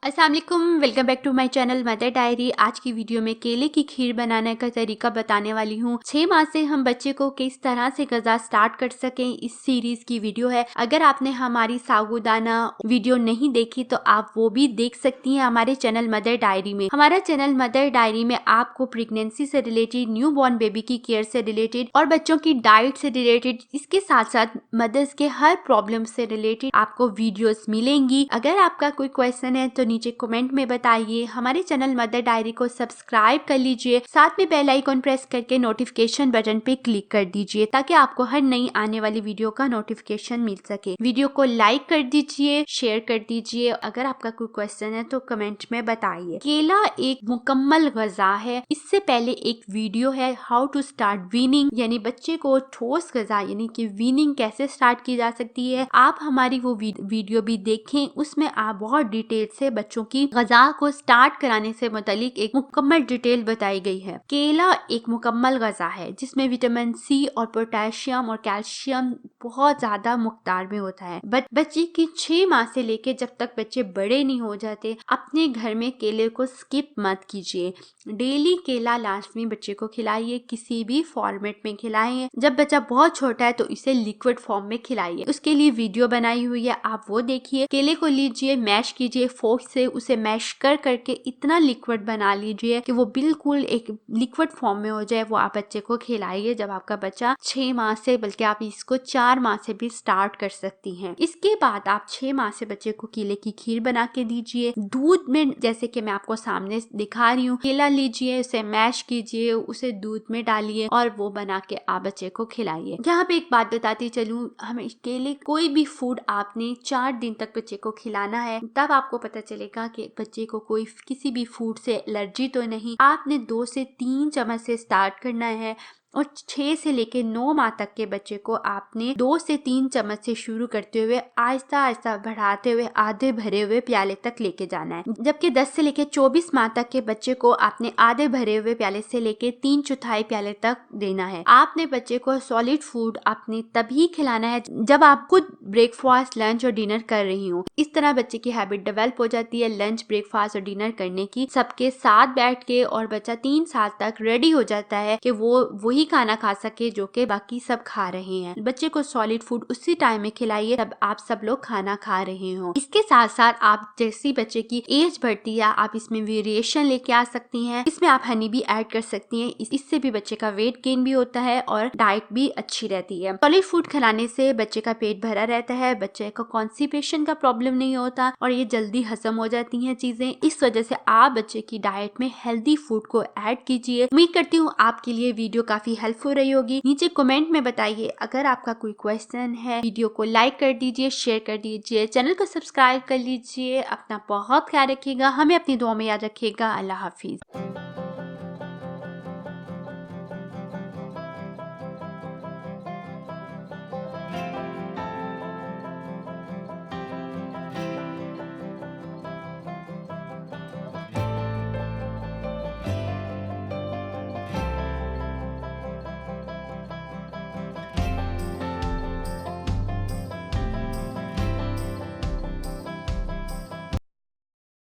अस्सलाम वालेकुम, welcome back to my channel mother diary. आज की वीडियो में केले की खीर बनाने का तरीका बताने वाली हूँ। 6 माह से हम बच्चे को किस तरह से ग़िज़ा स्टार्ट कर सकें, इस सीरीज की वीडियो है। अगर आपने हमारी साबूदाना वीडियो नहीं देखी तो आप वो भी देख सकती हैं हमारे चैनल मदर डायरी में। हमारा चैनल मदर डायरी में आपको प्रेगनेंसी से रिलेटेड, न्यू बॉर्न बेबी की केयर से रिलेटेड और बच्चों की डाइट से रिलेटेड, इसके साथ साथ मदर्स के हर प्रॉब्लम से रिलेटेड आपको वीडियोस मिलेंगी। अगर आपका कोई क्वेश्चन है तो नीचे कमेंट में बताइए। हमारे चैनल मदर डायरी को सब्सक्राइब कर लीजिए, साथ में बेल आइकन प्रेस करके नोटिफिकेशन बटन पे क्लिक कर दीजिए ताकि आपको हर नई आने वाली वीडियो का नोटिफिकेशन मिल सके। वीडियो को लाइक कर दीजिए, शेयर कर दीजिए। अगर आपका कोई क्वेश्चन है तो कमेंट में बताइए। केला एक मुकम्मल ग़िज़ा है। इससे पहले एक वीडियो है हाउ टू स्टार्ट वीनिंग, यानी बच्चे को ठोस ग़िज़ा यानी कि वीनिंग कैसे स्टार्ट की जा सकती है। आप हमारी वो वीडियो भी देखें, उसमें आप बहुत डिटेल से बच्चों की ग़िज़ा को स्टार्ट कराने से मुतालिक एक मुकम्मल डिटेल बताई गई है। केला एक मुकम्मल ग़िज़ा है जिसमें विटामिन सी और पोटेशियम और कैल्शियम बहुत ज्यादा मकदार में होता है। बच्चे की 6 माह से लेके जब तक बच्चे बड़े नहीं हो जाते, अपने घर में केले को स्किप मत कीजिए। डेली केला लाजमी बच्चे को खिलाइए, किसी भी फॉर्मेट में खिलाइए। जब बच्चा बहुत छोटा है तो इसे लिक्विड फॉर्म में खिलाइए। उसके लिए वीडियो बनाई हुई है, आप वो देखिए। केले को लीजिए, मैश कीजिए, फोर्क से उसे मैश करके इतना लिक्विड बना लीजिए कि वो बिल्कुल एक लिक्विड फॉर्म में हो जाए। वो आप बच्चे को खिलाइए जब आपका बच्चा 6 माह से, बल्कि आप इसको 4 माह से भी स्टार्ट कर सकती हैं। इसके बाद आप 6 माह से बच्चे को केले की खीर बना के दीजिए। दूध में, जैसे कि मैं आपको सामने दिखा रही हूँ, केला लीजिए, उसे मैश कीजिए, उसे दूध में डालिए और वो बना के आप बच्चे को खिलाइए। यहाँ पे एक बात बताती चलूँ, हमें केले कोई भी फूड आपने 4 दिन तक बच्चे को खिलाना है, तब आपको पता चलेगा कि बच्चे को कोई किसी भी फूड से एलर्जी तो नहीं। आपने 2 से 3 चम्मच से स्टार्ट करना है और 6 से लेके 9 माह तक के बच्चे को आपने 2 से 3 चम्मच से शुरू करते हुए आहिस्ता आहिस्ता बढ़ाते हुए आधे भरे हुए प्याले तक लेके जाना है। जबकि 10 से लेके 24 माह तक के बच्चे को आपने आधे भरे हुए प्याले से लेके 3/4 प्याले तक देना है। आपने बच्चे को सॉलिड फूड आपने तभी खिलाना है जब आप खुद ब्रेकफास्ट, लंच और डिनर कर रही हो। इस तरह बच्चे की हैबिट डेवलप हो जाती है लंच, ब्रेकफास्ट और डिनर करने की, सबके साथ बैठ के, और बच्चा 3 साल तक रेडी हो जाता है कि वो वही खाना खा सके जो कि बाकी सब खा रहे हैं। बच्चे को सॉलिड फूड उसी टाइम में खिलाइए जब आप सब लोग खाना खा रहे हो। इसके साथ साथ आप जैसी बच्चे की एज बढ़ती है, आप इसमें वेरिएशन लेके आ सकती हैं। इसमें आप हनी भी ऐड कर सकती हैं। इससे भी बच्चे का वेट गेन भी होता है और डाइट भी अच्छी रहती है। सॉलिड फूड खिलाने से बच्चे का पेट भरा रहता है, बच्चे का कॉन्स्टिपेशन का प्रॉब्लम नहीं होता और ये जल्दी हजम हो जाती हैं चीजें। इस वजह से आप बच्चे की डाइट में हेल्दी फूड को ऐड कीजिए। उम्मीद करती हूँ आपके लिए वीडियो काफी हेल्पफुल रही होगी। नीचे कमेंट में बताइए। अगर आपका कोई क्वेश्चन है, वीडियो को लाइक कर दीजिए, शेयर कर दीजिए, चैनल को सब्सक्राइब कर लीजिए। अपना बहुत ख्याल रखिएगा, हमें अपनी दुआ में याद रखिएगा। अल्लाह हाफिज।